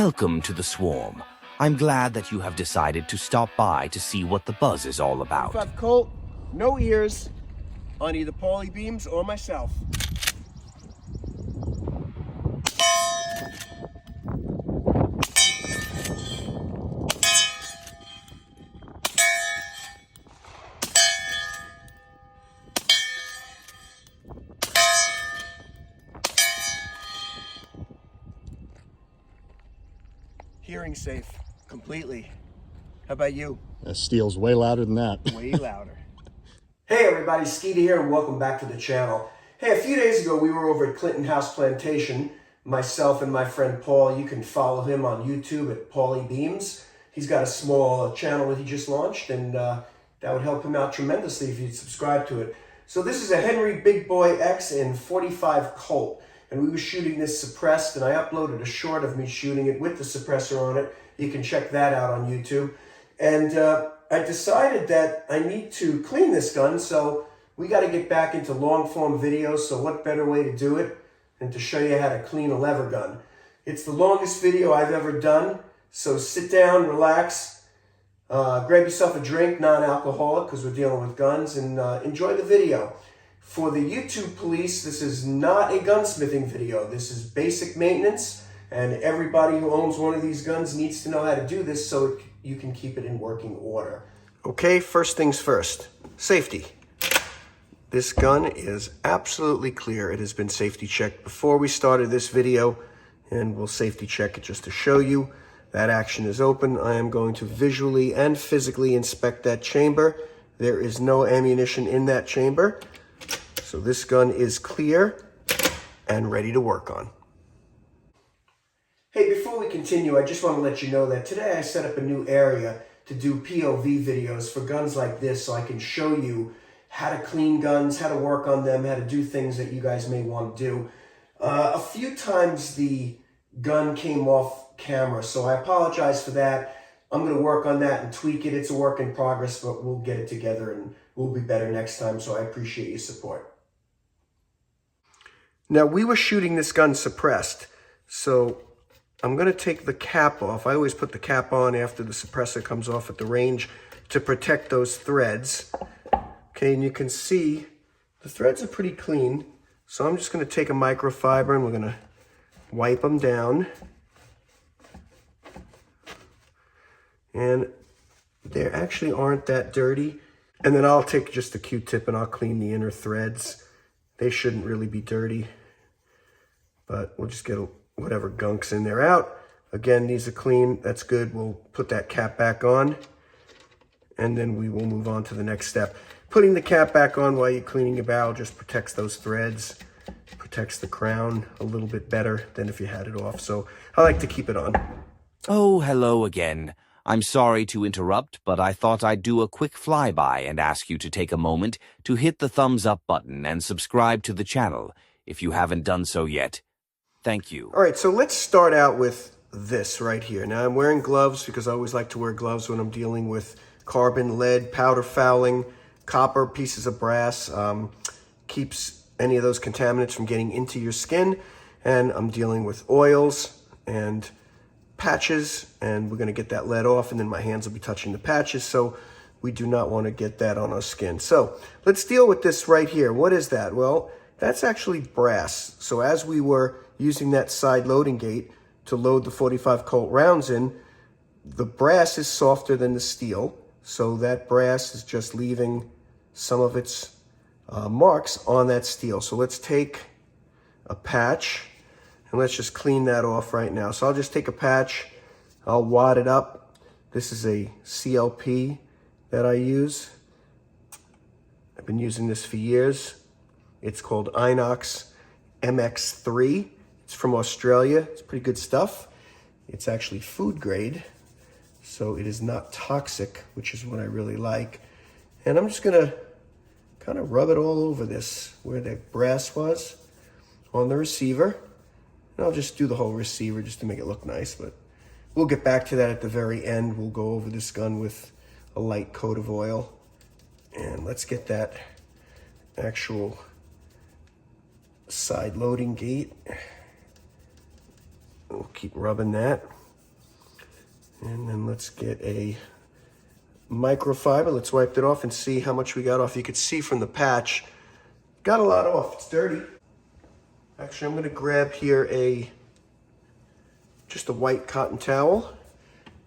Welcome to the swarm. I'm glad that you have decided to stop by to see what the buzz is all about. 45 Colt, no ears on either Paulie Beams or myself. Hearing safe, completely. How about you? Steel's way louder than that. Way louder. Hey everybody, Skeeter here and welcome back to the channel. Hey, a few days ago we were over at Clinton House Plantation, myself and my friend Paul. You can follow him on YouTube at Paulie Beams. He's got a small channel that he just launched, and that would help him out tremendously if you'd subscribe to it. So this is a Henry Big Boy X in 45 Colt. And we were shooting this suppressed, and I uploaded a short of me shooting it with the suppressor on it. You can check that out on YouTube. And I decided that I need to clean this gun, so we got to get back into long form videos. So what better way to do it than to show you how to clean a lever gun? It's the longest video I've ever done. So sit down, relax, grab yourself a drink, non-alcoholic, because we're dealing with guns, and enjoy the video. For the YouTube police, this is not a gunsmithing video. This is basic maintenance, and everybody who owns one of these guns needs to know how to do this so you can keep it in working order. Okay, first things first, safety. This gun is absolutely clear. It has been safety checked before we started this video, and we'll safety check it just to show you. That action is open. I am going to visually and physically inspect that chamber. There is no ammunition in that chamber. So this gun is clear and ready to work on. Hey, before we continue, I just want to let you know that today I set up a new area to do POV videos for guns like this, so I can show you how to clean guns, how to work on them, how to do things that you guys may want to do. A few times the gun came off camera, so I apologize for that. I'm going to work on that and tweak it. It's a work in progress, but we'll get it together and we'll be better next time, so I appreciate your support. Now, we were shooting this gun suppressed, so I'm going to take the cap off. I always put the cap on after the suppressor comes off at the range to protect those threads. Okay, and you can see the threads are pretty clean, so I'm just going to take a microfiber and we're going to wipe them down. And they actually aren't that dirty. And then I'll take just a Q-tip and I'll clean the inner threads. They shouldn't really be dirty, but we'll just get whatever gunk's in there out. Again, these are clean. That's good. We'll put that cap back on, and then we will move on to the next step. Putting the cap back on while you're cleaning your barrel just protects those threads, protects the crown a little bit better than if you had it off. So I like to keep it on. Oh, hello again. I'm sorry to interrupt, but I thought I'd do a quick flyby and ask you to take a moment to hit the thumbs up button and subscribe to the channel if you haven't done so yet. Thank you. All right, so let's start out with this right here. Now, I'm wearing gloves because I always like to wear gloves when I'm dealing with carbon, lead, powder fouling, copper, pieces of brass. Keeps any of those contaminants from getting into your skin. And I'm dealing with oils and patches, and we're going to get that lead off, and then my hands will be touching the patches, so we do not want to get that on our skin. So let's deal with this right here. What is that? Well, that's actually brass. So as we were using that side loading gate to load the 45 Colt rounds in, the brass is softer than the steel, so that brass is just leaving some of its marks on that steel. So let's take a patch and let's just clean that off right now. So I'll just take a patch, I'll wad it up. This is a CLP that I use. I've been using this for years. It's called Inox MX3. It's from Australia. It's pretty good stuff. It's actually food grade, so it is not toxic, which is what I really like. And I'm just gonna kind of rub it all over this, where the brass was, on the receiver. And I'll just do the whole receiver just to make it look nice, but we'll get back to that at the very end. We'll go over this gun with a light coat of oil. And let's get that actual side loading gate. We'll keep rubbing that. And then let's get a microfiber. Let's wipe it off and see how much we got off. You can see from the patch, got a lot off. It's dirty. Actually, I'm going to grab here just a white cotton towel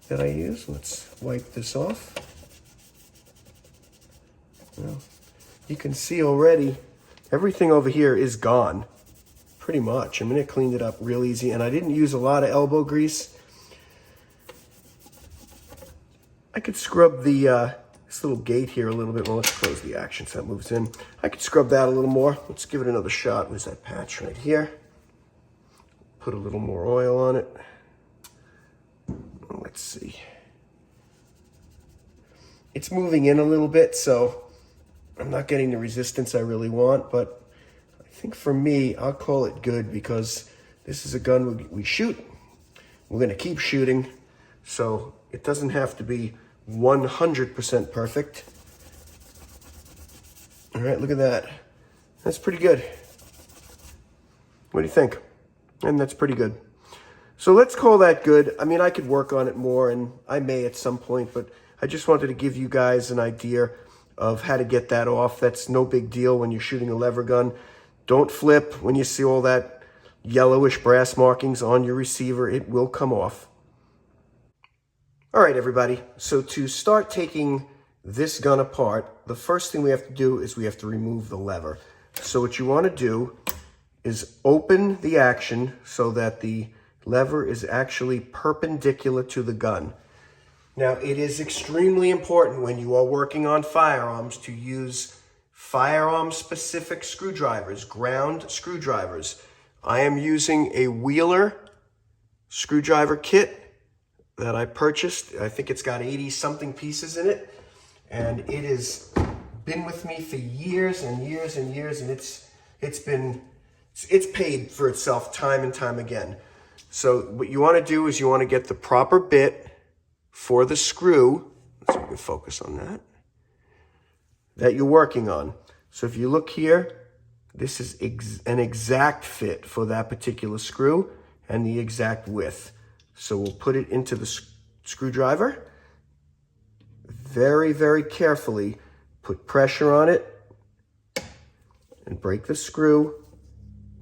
that I use. Let's wipe this off. Well, you can see already everything over here is gone, pretty much. I mean, it cleaned it up real easy, and I didn't use a lot of elbow grease. I could scrub this little gate here a little bit more. Let's close the action so that moves in. I could scrub that a little more. Let's give it another shot. Where's that patch right here? Put a little more oil on it. Let's see. It's moving in a little bit, so I'm not getting the resistance I really want, but I think for me, I'll call it good because this is a gun we shoot. We're going to keep shooting, so it doesn't have to be 100% perfect. All right, look at that. That's pretty good. What do you think? And that's pretty good. So let's call that good. I mean, I could work on it more, and I may at some point, but I just wanted to give you guys an idea of how to get that off. That's no big deal when you're shooting a lever gun. Don't flip when you see all that yellowish brass markings on your receiver. It will come off. All right, everybody. So to start taking this gun apart, the first thing we have to do is we have to remove the lever. So what you want to do is open the action so that the lever is actually perpendicular to the gun. Now, it is extremely important when you are working on firearms to use firearm-specific screwdrivers, ground screwdrivers. I am using a Wheeler screwdriver kit that I purchased. I think it's got 80-something pieces in it, and it has been with me for years and years and years, and it's paid for itself time and time again. So what you want to do is you want to get the proper bit for the screw. Let's see if we can focus on that you're working on. So if you look here, this is an exact fit for that particular screw and the exact width. So we'll put it into the screwdriver. Very, very carefully put pressure on it and break the screw.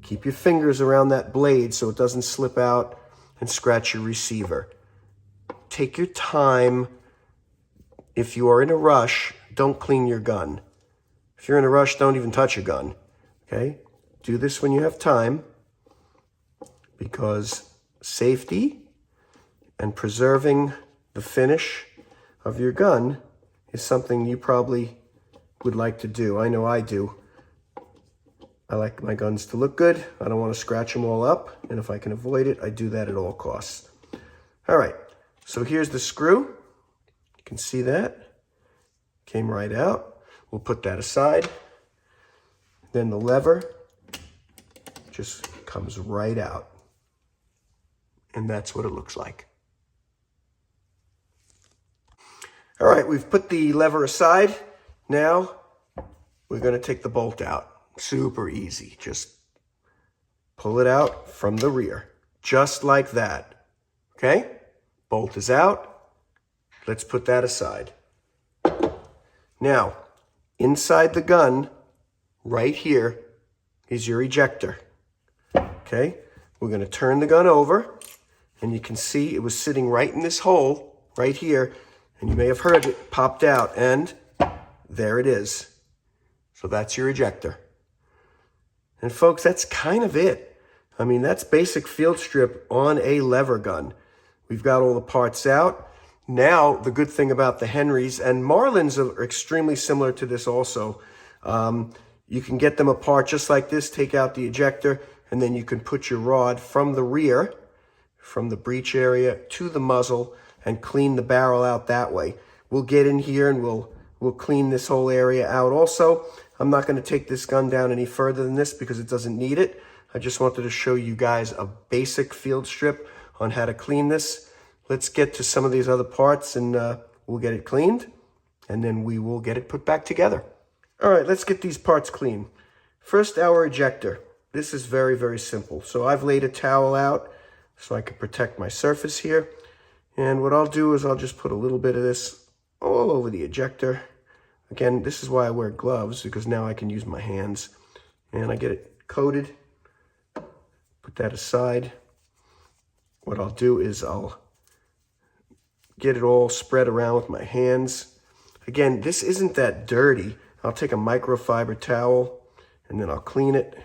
Keep your fingers around that blade so it doesn't slip out and scratch your receiver. Take your time. If you are in a rush, don't clean your gun. If you're in a rush, don't even touch your gun. Okay? Do this when you have time, because safety and preserving the finish of your gun is something you probably would like to do. I know I do. I like my guns to look good. I don't want to scratch them all up, and if I can avoid it, I do that at all costs. All right, so here's the screw. You can see that. Came right out. We'll put that aside. Then the lever just comes right out. And that's what it looks like. All right, we've put the lever aside. Now we're going to take the bolt out. Super easy. Just pull it out from the rear, just like that. Okay? Bolt is out. Let's put that aside. Now, inside the gun, right here, is your ejector. Okay? We're going to turn the gun over, and you can see it was sitting right in this hole, right here, and you may have heard it popped out, and there it is. So that's your ejector. And folks, that's kind of it. I mean, that's basic field strip on a lever gun. We've got all the parts out. Now, the good thing about the Henrys, and Marlins are extremely similar to this also. You can get them apart just like this, take out the ejector, and then you can put your rod from the rear, from the breech area to the muzzle, and clean the barrel out that way. We'll get in here and we'll clean this whole area out also. I'm not going to take this gun down any further than this because it doesn't need it. I just wanted to show you guys a basic field strip on how to clean this. Let's get to some of these other parts and we'll get it cleaned, and then we will get it put back together. All right, let's get these parts clean. First, our ejector. This is very, very simple. So I've laid a towel out so I can protect my surface here. And what I'll do is I'll just put a little bit of this all over the ejector. Again, this is why I wear gloves, because now I can use my hands. And I get it coated. Put that aside. What I'll do is I'll get it all spread around with my hands. Again, this isn't that dirty. I'll take a microfiber towel and then I'll clean it.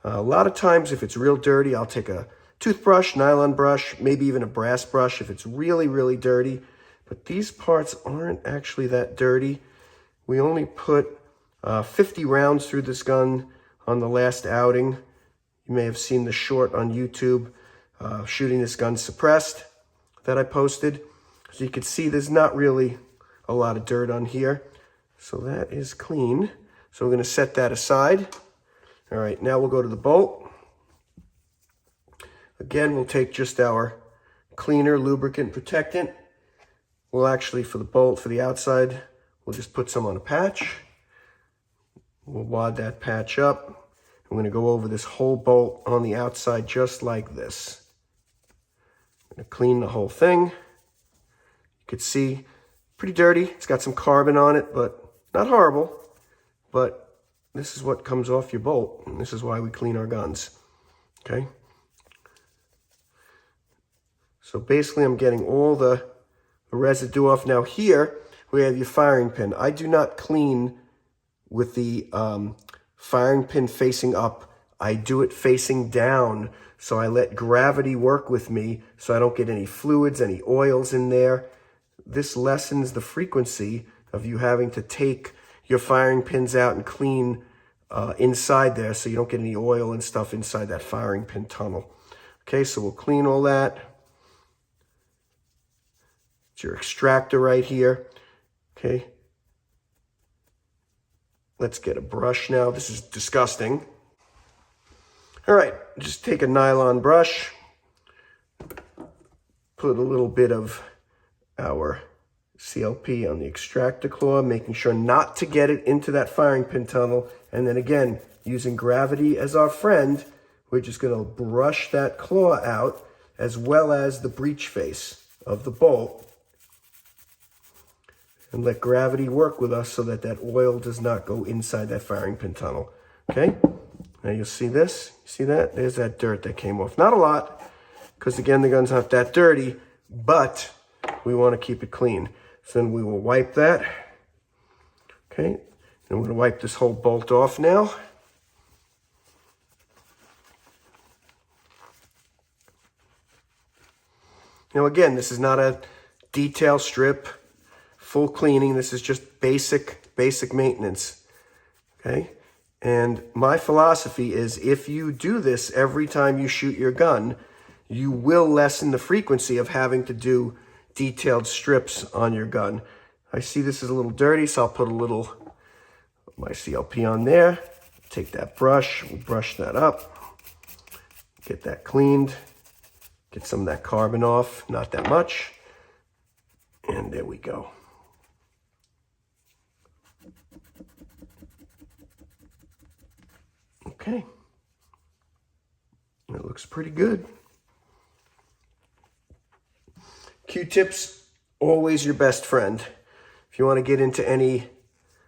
A lot of times if it's real dirty, I'll take a toothbrush, nylon brush, maybe even a brass brush if it's really, really dirty. But these parts aren't actually that dirty. We only put 50 rounds through this gun on the last outing. You may have seen the short on YouTube, shooting this gun suppressed, that I posted. So you can see there's not really a lot of dirt on here. So that is clean. So we're going to set that aside. All right, now we'll go to the bolt. Again, we'll take just our cleaner, lubricant, protectant. We'll actually, for the bolt, for the outside, we'll just put some on a patch. We'll wad that patch up. I'm going to go over this whole bolt on the outside just like this. I'm going to clean the whole thing. You can see, pretty dirty. It's got some carbon on it, but not horrible. But this is what comes off your bolt, and this is why we clean our guns. Okay? So basically, I'm getting all the residue off. Now here, we have your firing pin. I do not clean with the firing pin facing up. I do it facing down. So I let gravity work with me so I don't get any fluids, any oils in there. This lessens the frequency of you having to take your firing pins out and clean inside there so you don't get any oil and stuff inside that firing pin tunnel. Okay, so we'll clean all that. It's your extractor right here. Okay. Let's get a brush now. This is disgusting. All right, just take a nylon brush, put a little bit of our CLP on the extractor claw, making sure not to get it into that firing pin tunnel. And then again, using gravity as our friend, we're just going to brush that claw out as well as the breech face of the bolt. And let gravity work with us so that that oil does not go inside that firing pin tunnel. Okay? Now you'll see this. See that? There's that dirt that came off. Not a lot, because again, the gun's not that dirty, but we want to keep it clean. So then we will wipe that. Okay? And we're going to wipe this whole bolt off now. Now again, this is not a detail strip, full cleaning. This is just basic maintenance. Okay? And my philosophy is if you do this every time you shoot your gun, you will lessen the frequency of having to do detailed strips on your gun. I see this is a little dirty, so I'll put a little of my CLP on there. Take that brush, we'll brush that up, get that cleaned, get some of that carbon off, not that much, and there we go. Okay, it looks pretty good. Q-tips, always your best friend. If you want to get into any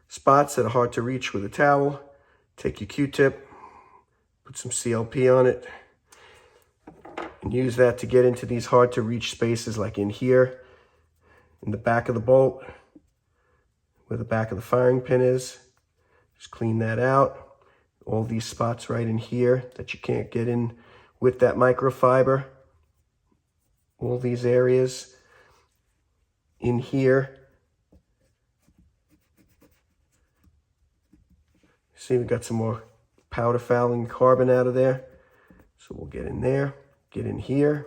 spots that are hard to reach with a towel, take your Q-tip, put some CLP on it, and use that to get into these hard to reach spaces like in here, in the back of the bolt, where the back of the firing pin is. Just clean that out. All these spots right in here that you can't get in with that microfiber. All these areas in here. See, we got some more powder fouling carbon out of there. So we'll get in there, get in here.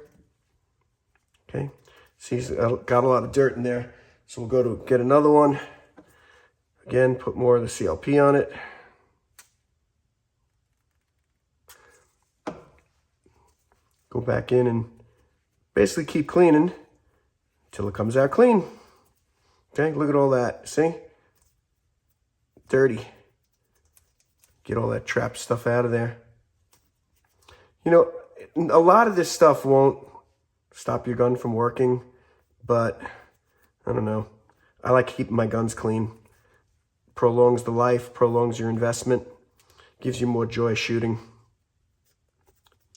Okay, see, it's got a lot of dirt in there. So we'll go to get another one. Again, put more of the CLP on it. Go back in and basically keep cleaning until it comes out clean. Okay, look at all that, see? Dirty. Get all that trapped stuff out of there. You know, a lot of this stuff won't stop your gun from working. but I don't know. I like keeping my guns clean. Prolongs the life, prolongs your investment, gives you more joy shooting.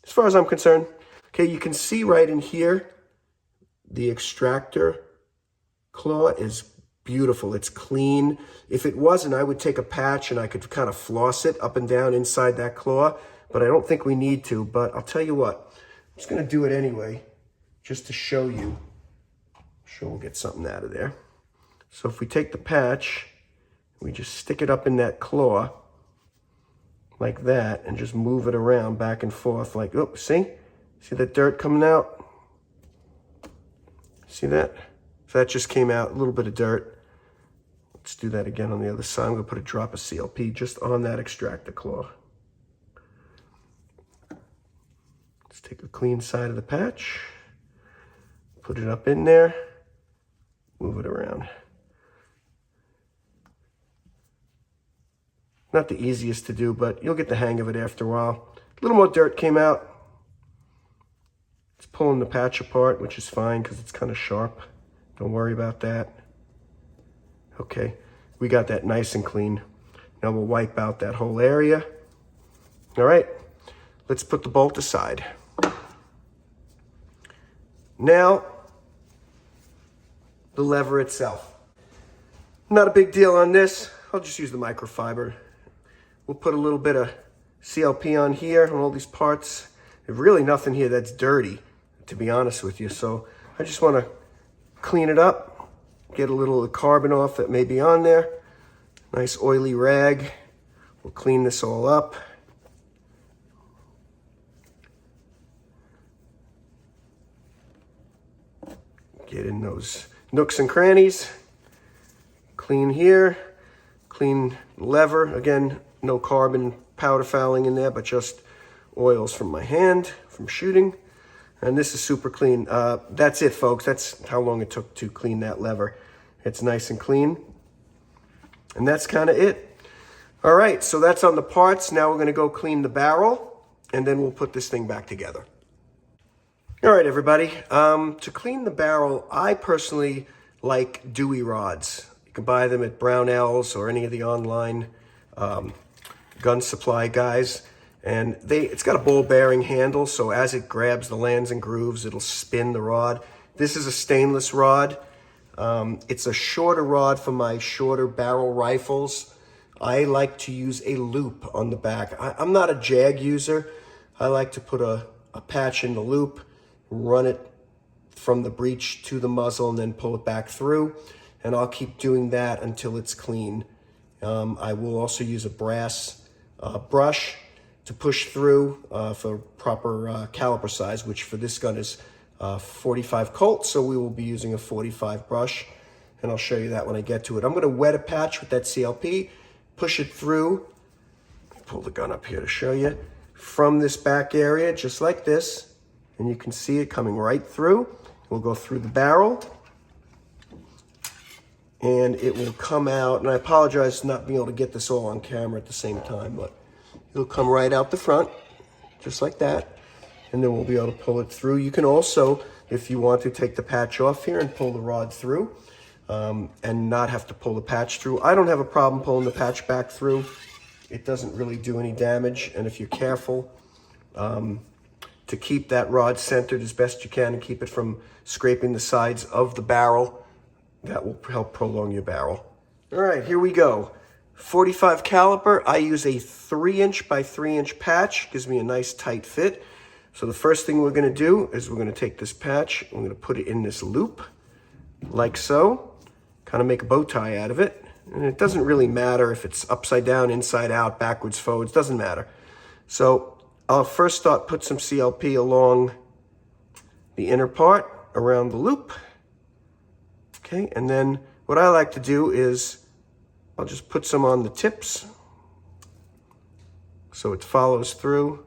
As far as I'm concerned, okay, you can see right in here, the extractor claw is beautiful. It's clean. If it wasn't, I would take a patch and I could kind of floss it up and down inside that claw, but I don't think we need to. But I'll tell you what, I'm just going to do it anyway, just to show you. I'm sure we'll get something out of there. So if we take the patch, we just stick it up in that claw like that and just move it around back and forth like, oh, see? See that dirt coming out? See that? So that just came out, a little bit of dirt. Let's do that again on the other side. I'm going to put a drop of CLP just on that extractor claw. Let's take a clean side of the patch, put it up in there, move it around. Not the easiest to do, but you'll get the hang of it after a while. A little more dirt came out. It's pulling the patch apart, which is fine because it's kind of sharp. Don't worry about that. Okay, we got that nice and clean. Now we'll wipe out that whole area. All right, let's put the bolt aside. Now, the lever itself. Not a big deal on this. I'll just use the microfiber. We'll put a little bit of CLP on here on all these parts. There's really nothing here that's dirty, to be honest with you. So I just want to clean it up, get a little of the carbon off that may be on there. Nice oily rag. We'll clean this all up. Get in those nooks and crannies. Clean here, clean lever. Again, no carbon powder fouling in there, but just oils from my hand, from shooting. And this is super clean. That's it, folks. That's how long it took to clean that lever. It's nice and clean. And that's kind of it. All right, so that's on the parts. Now we're going to go clean the barrel, and then we'll put this thing back together. All right, everybody. To clean the barrel, I personally like Dewey rods. You can buy them at Brownells or any of the online gun supply guys. And it's got a ball bearing handle, so as it grabs the lands and grooves, it'll spin the rod. This is a stainless rod. It's a shorter rod for my shorter barrel rifles. I like to use a loop on the back. I'm not a jag user. I like to put a patch in the loop, run it from the breech to the muzzle, and then pull it back through. And I'll keep doing that until it's clean. I will also use a brass brush to push through for proper caliper size, which for this gun is 45 Colt, so we will be using a 45 brush, and I'll show you that when I get to it. I'm going to wet a patch with that CLP, push it through, pull the gun up here to show you, from this back area, just like this, and you can see it coming right through. We'll go through the barrel, and it will come out, and I apologize for not being able to get this all on camera at the same time, but it'll come right out the front, just like that. And then we'll be able to pull it through. You can also, if you want to, take the patch off here and pull the rod through and not have to pull the patch through. I don't have a problem pulling the patch back through. It doesn't really do any damage. And if you're careful to keep that rod centered as best you can and keep it from scraping the sides of the barrel, that will help prolong your barrel. All right, here we go. 45 caliper. I use a 3" by 3" patch. Gives me a nice tight fit. So the first thing we're going to do is we're going to take this patch, we're going to put it in this loop, like so, kind of make a bow tie out of it. And it doesn't really matter if it's upside down, inside out, backwards, forwards, doesn't matter. So I'll first put some CLP along the inner part, around the loop. Okay, and then what I like to do is I'll just put some on the tips so it follows through,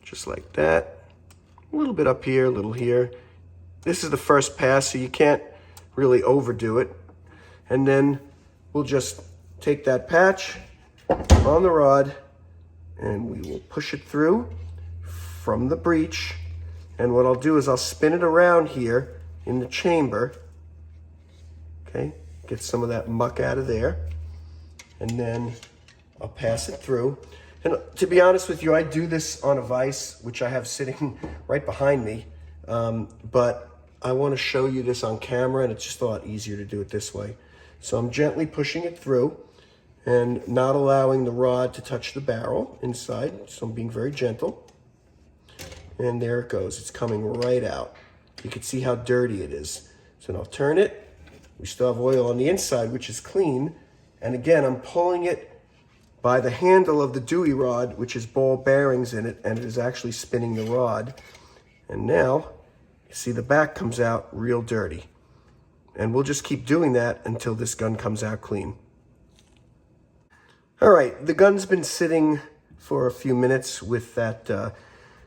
just like that. A little bit up here, a little here. This is the first pass, so you can't really overdo it. And then we'll just take that patch on the rod and we will push it through from the breech. And what I'll do is I'll spin it around here in the chamber Okay, get some of that muck out of there. And then I'll pass it through. And to be honest with you, I do this on a vise, which I have sitting right behind me. But I want to show you this on camera, and it's just a lot easier to do it this way. So I'm gently pushing it through and not allowing the rod to touch the barrel inside. So I'm being very gentle. And there it goes. It's coming right out. You can see how dirty it is. So now I'll turn it. We still have oil on the inside, which is clean. And again, I'm pulling it by the handle of the Dewey rod, which has ball bearings in it, and it is actually spinning the rod. And now, you see the back comes out real dirty. And we'll just keep doing that until this gun comes out clean. All right, the gun's been sitting for a few minutes with that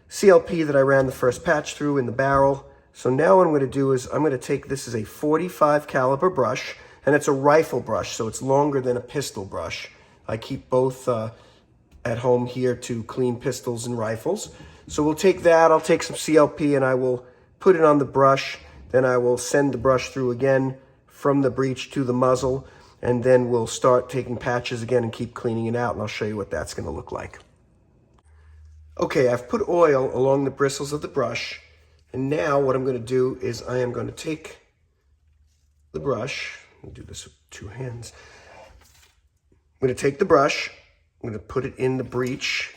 CLP that I ran the first patch through in the barrel. So now what I'm gonna do is I'm gonna take, this is a 45 caliber brush, and it's a rifle brush, so it's longer than a pistol brush. I keep both at home here to clean pistols and rifles. So we'll take that, I'll take some CLP and I will put it on the brush. Then I will send the brush through again from the breech to the muzzle. And then we'll start taking patches again and keep cleaning it out. And I'll show you what that's gonna look like. Okay, I've put oil along the bristles of the brush. And now what I'm gonna do is I am gonna take the brush, I'll do this with two hands. I'm going to take the brush, I'm going to put it in the breech.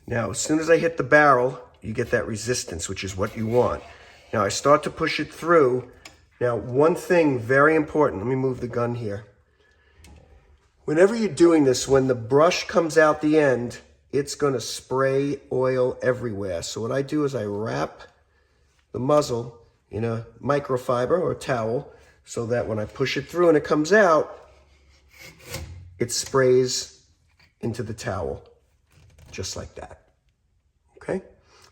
Now, as soon as I hit the barrel, you get that resistance, which is what you want. Now, I start to push it through. Now, one thing very important, let me move the gun here. Whenever you're doing this, when the brush comes out the end, it's going to spray oil everywhere. So what I do is I wrap the muzzle in a microfiber or a towel so that when I push it through and it comes out, it sprays into the towel, just like that, okay?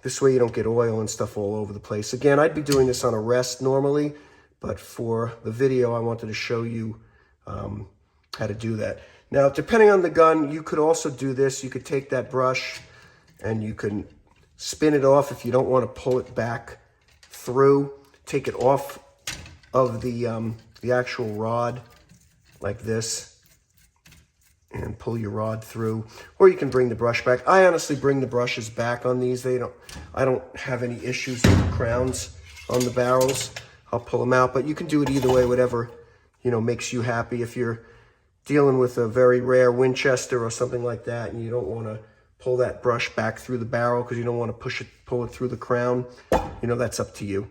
This way you don't get oil and stuff all over the place. Again, I'd be doing this on a rest normally, but for the video, I wanted to show you how to do that. Now, depending on the gun, you could also do this. You could take that brush and you can spin it off if you don't want to pull it back through. Take it off of the actual rod like this, and pull your rod through, or you can bring the brush back. I honestly bring the brushes back on these. I don't have any issues with the crowns on the barrels. I'll pull them out, but you can do it either way, whatever, makes you happy. If you're dealing with a very rare Winchester or something like that, and you don't want to pull that brush back through the barrel because you don't want to pull it through the crown, that's up to you.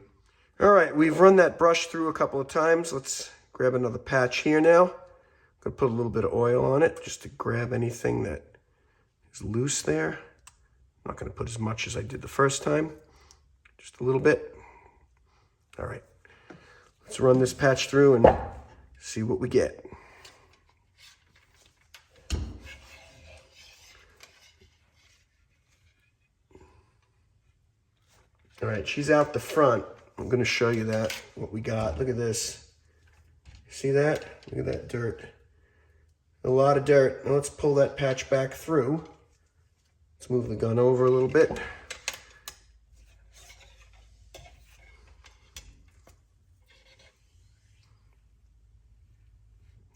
All right, we've run that brush through a couple of times. Let's grab another patch here now. I'm gonna put a little bit of oil on it just to grab anything that is loose there. I'm not gonna put as much as I did the first time, just a little bit. All right, let's run this patch through and see what we get. All right, she's out the front. I'm gonna show you what we got. Look at this. See that? Look at that dirt. A lot of dirt. Now let's pull that patch back through. Let's move the gun over a little bit.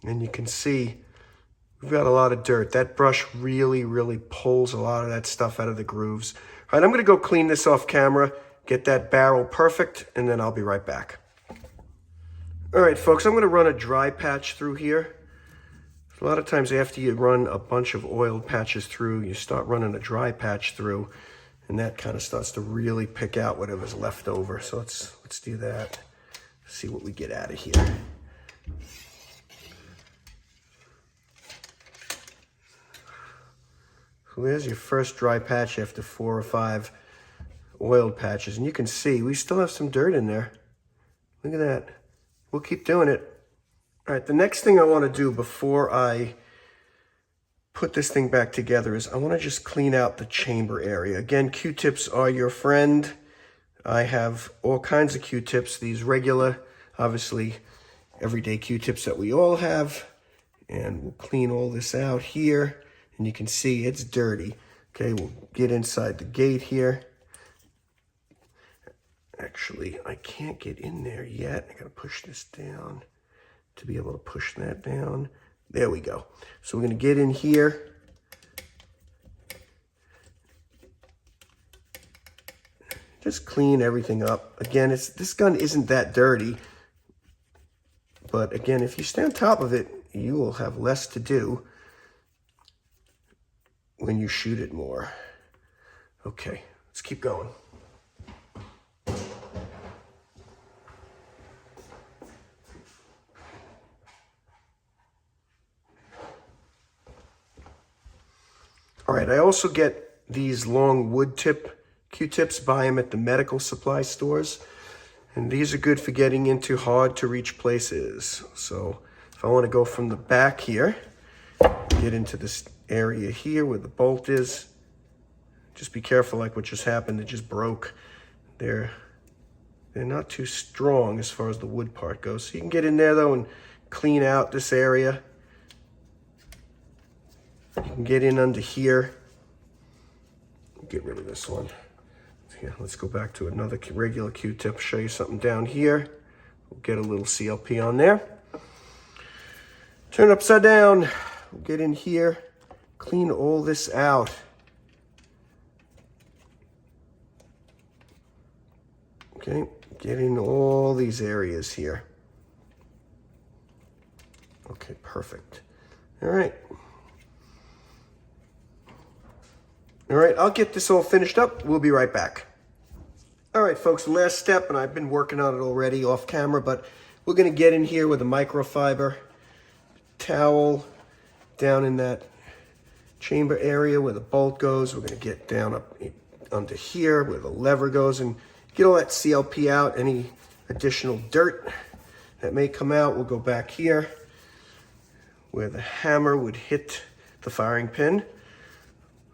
And you can see we've got a lot of dirt. That brush really, really pulls a lot of that stuff out of the grooves. All right, I'm gonna go clean this off camera, get that barrel perfect, and then I'll be right back. All right, folks, I'm gonna run a dry patch through here. A lot of times after you run a bunch of oiled patches through, you start running a dry patch through, and that kind of starts to really pick out whatever's left over. So let's do that. See what we get out of here. So there's your first dry patch after 4 or 5 oiled patches, and you can see we still have some dirt in there. Look at that. We'll keep doing it. All right, the next thing I want to do before I put this thing back together is I want to just clean out the chamber area. Again, Q-tips are your friend. I have all kinds of Q-tips, these regular, obviously, everyday Q-tips that we all have. And we'll clean all this out here. And you can see it's dirty. Okay, we'll get inside the gate here. Actually, I can't get in there yet. I gotta push this down to be able to push that down. There we go. So we're going to get in here. Just clean everything up. Again, this gun isn't that dirty. But again, if you stay on top of it, you will have less to do when you shoot it more. Okay, let's keep going. All right, I also get these long wood tip Q-tips, buy them at the medical supply stores. And these are good for getting into hard to reach places. So if I want to go from the back here, get into this area here where the bolt is, just be careful like what just happened, it just broke. They're not too strong as far as the wood part goes. So you can get in there though and clean out this area. You can get in under here. Get rid of this one. Here, let's go back to another regular Q-tip, show you something down here. We'll get a little CLP on there. Turn it upside down. We'll get in here, clean all this out. Okay, get in all these areas here. Okay, perfect. All right. All right, I'll get this all finished up. We'll be right back. All right, folks, the last step, and I've been working on it already off camera, but we're gonna get in here with a microfiber towel down in that chamber area where the bolt goes. We're gonna get down up under here where the lever goes and get all that CLP out. Any additional dirt that may come out, we'll go back here where the hammer would hit the firing pin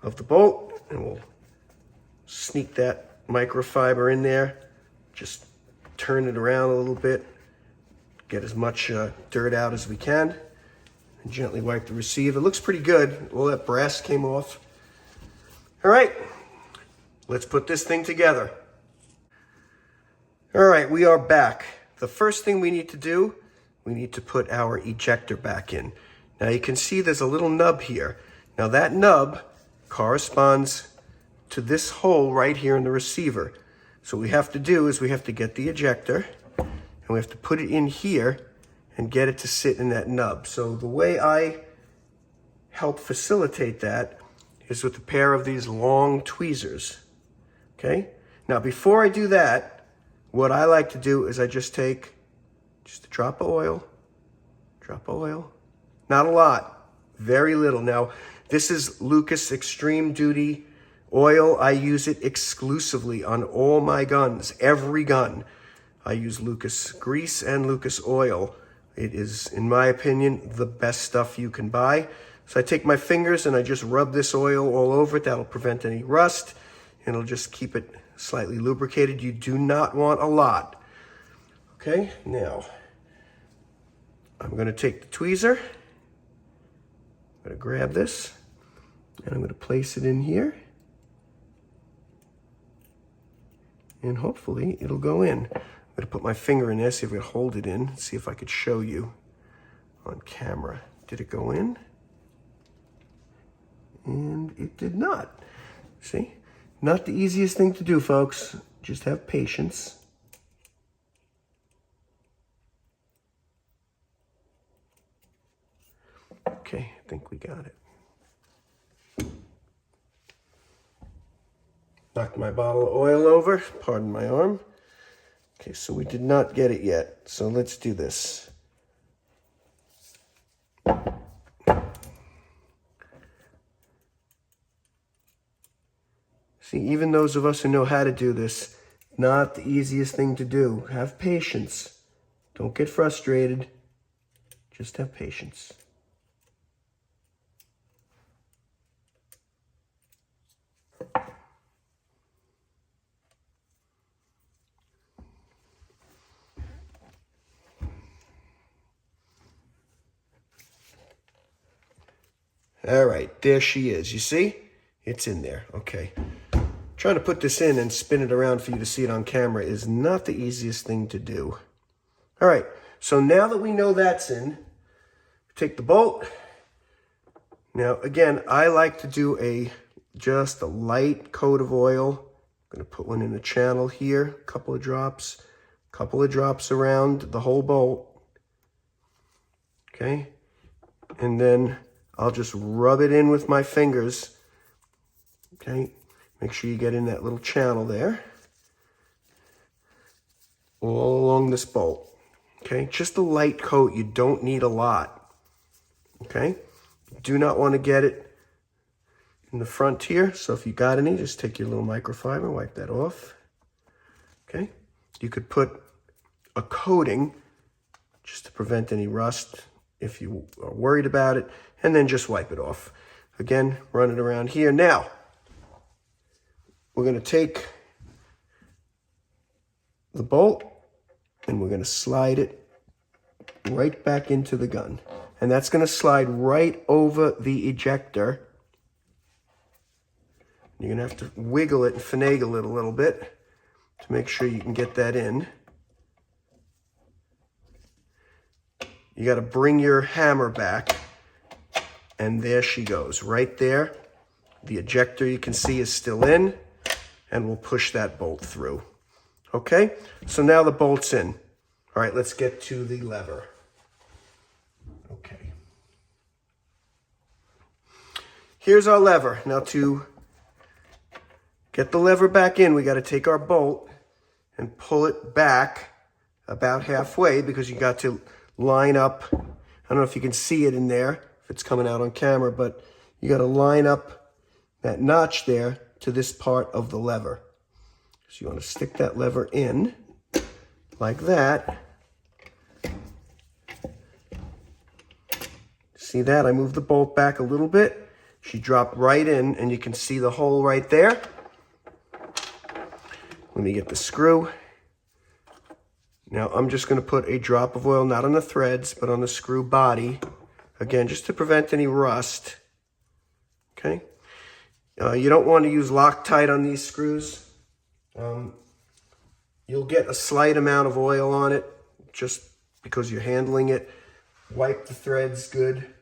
of the bolt, and we'll sneak that microfiber in there, just turn it around a little bit, get as much dirt out as we can, and gently wipe the receiver. It looks pretty good. All that brass came off. All right, let's put this thing together. All right, we are back. The first thing we need to do, we need to put our ejector back in. Now you can see there's a little nub here. Now that nub corresponds to this hole right here in the receiver. So what we have to do is we have to get the ejector and we have to put it in here and get it to sit in that nub. So the way I help facilitate that is with a pair of these long tweezers. Okay? Now before I do that, what I like to do is I just take just a drop of oil, not a lot, very little. Now, this is Lucas Extreme Duty oil. I use it exclusively on all my guns, every gun. I use Lucas grease and Lucas oil. It is, in my opinion, the best stuff you can buy. So I take my fingers and I just rub this oil all over it. That'll prevent any rust, and it'll just keep it slightly lubricated. You do not want a lot. Okay, now I'm going to take the tweezer. I'm going to grab this and I'm going to place it in here. And hopefully it'll go in. I'm going to put my finger in there, see if I can hold it in, see if I could show you on camera. Did it go in? And it did not. See? Not the easiest thing to do, folks. Just have patience. Okay, I think we got it. Knocked my bottle of oil over, pardon my arm. Okay, so we did not get it yet. So let's do this. See, even those of us who know how to do this, not the easiest thing to do. Have patience. Don't get frustrated. Just have patience. All right, there she is. You see? It's in there. Okay. Trying to put this in and spin it around for you to see it on camera is not the easiest thing to do. All right, So now that we know that's in, take the bolt. Now, again, I like to do just a light coat of oil. I'm going to put one in the channel here, a couple of drops around the whole bolt. Okay, and then I'll just rub it in with my fingers. Okay, make sure you get in that little channel there, all along this bolt. Okay, just a light coat, you don't need a lot. Okay, do not want to get it in the front here, so if you got any, just take your little microfiber, wipe that off. Okay, you could put a coating just to prevent any rust if you are worried about it, and then just wipe it off. Again, run it around here. Now, we're going to take the bolt and we're going to slide it right back into the gun. And that's going to slide right over the ejector. You're going to have to wiggle it and finagle it a little bit to make sure you can get that in. You got to bring your hammer back, and there she goes, right there. The ejector, you can see, is still in, and we'll push that bolt through. Okay, so now the bolt's in. All right, let's get to the lever. Okay. Here's our lever. Now to get the lever back in, we got to take our bolt and pull it back about halfway, because you got to line up. I don't know if you can see it in there, if it's coming out on camera, but you got to line up that notch there to this part of the lever. So you want to stick that lever in like that. See that? I moved the bolt back a little bit. She dropped right in, and you can see the hole right there. Let me get the screw. Now I'm just going to put a drop of oil, not on the threads, but on the screw body. Again, just to prevent any rust. Okay. You don't want to use Loctite on these screws. You'll get a slight amount of oil on it just because you're handling it. Wipe the threads good.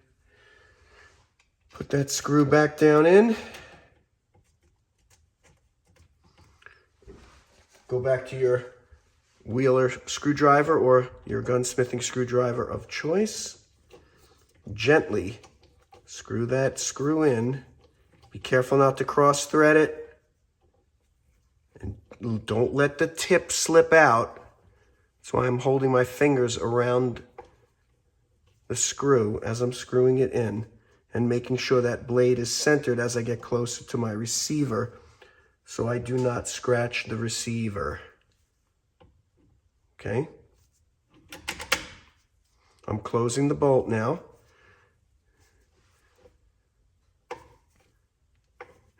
Put that screw back down in. Go back to your Wheeler screwdriver or your gunsmithing screwdriver of choice. Gently screw that screw in. Be careful not to cross thread it. And don't let the tip slip out. That's why I'm holding my fingers around the screw as I'm screwing it in and making sure that blade is centered as I get closer to my receiver so I do not scratch the receiver. Okay, I'm closing the bolt now.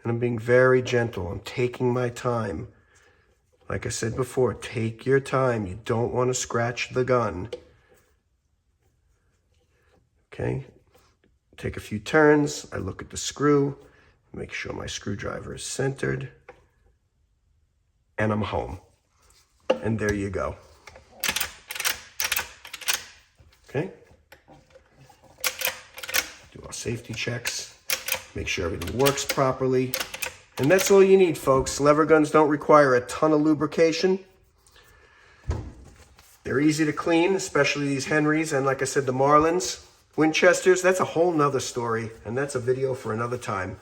And I'm being very gentle. I'm taking my time. Like I said before, take your time. You don't want to scratch the gun. Okay, take a few turns. I look at the screw, make sure my screwdriver is centered, and I'm home. And there you go. Okay, do our safety checks, make sure everything works properly, and that's all you need, folks. Lever guns don't require a ton of lubrication. They're easy to clean, especially these Henrys, and like I said, the Marlins. Winchesters, that's a whole nother story, and that's a video for another time.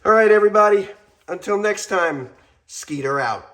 All right, everybody, until next time, Skeeter out.